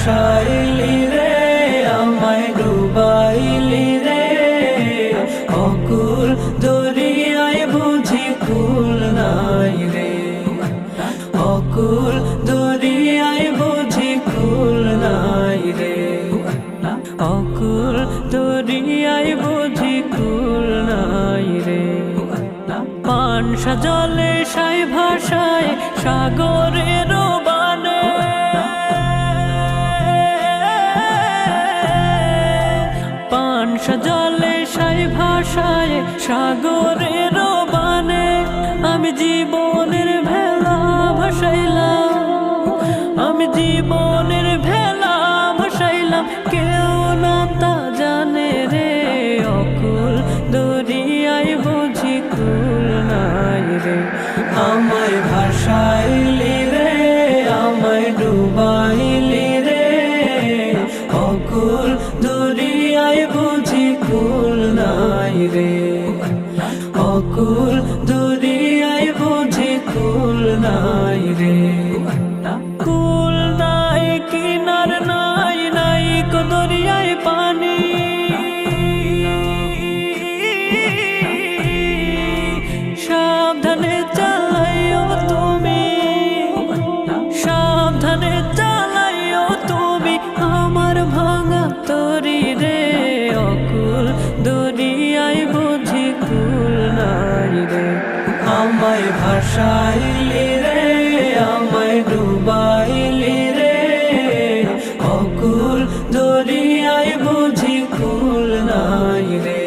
ভাসাইলি রে আমায় ডুবাইলি রে অকুল দরিয়ায় বুঝি কুল নাই রে অকুল দরিয়ায় বুঝি কুল নাই রে অকুল দরিয়ায় বুঝি কুল নাই রে পানসা জলে সাই ভাষায় সাগরের বানে পানসা জলে সাই ভাষায় সাগরের বানে আমি জীবনের ভেলা ভাসাইলাম আমি জীবনের ভেলা ভাসাইলাম কেউ না তা জানে রে অকুল দরিয়ায় বুঝি কুল নাই রে আমায় ভাসাইলি রে আমায় ডুবাইলি রে অকুল দরিয়ায় বুঝি কুল নাই রে অকুল দরিয়ায় বুঝি কুল নাই রে কুল নাই কিনার নাই নাই কো দরিয়ায় পানি সাবধানে চালাইও তুমি সাবধানে চালাইও তুমি আমার ভাঙা তরি রে অকুল দরিয়ায় বুঝি কুল নাই রে আমায় ভাসাইলি রে আমায় ডুবাইলি রে অকুল দরিয়ায় বুঝি কুল নাই রে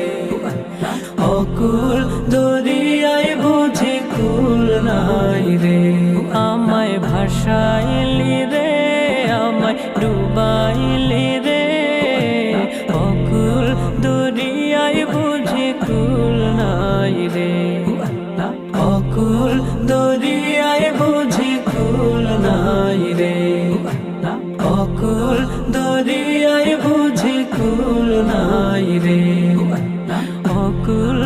অকুল দরিয়ায় বুঝি কুল নাই রে আমায় ভাসাইলি রে আমায় ডুবাইলি রে অকুল দরিয়ায় বুঝি কুল নাই রে অকুল দরিয়ায় বুঝি কুল নাই রে অকুল দরিয়ায় বুঝি কুল নাই রে অকুল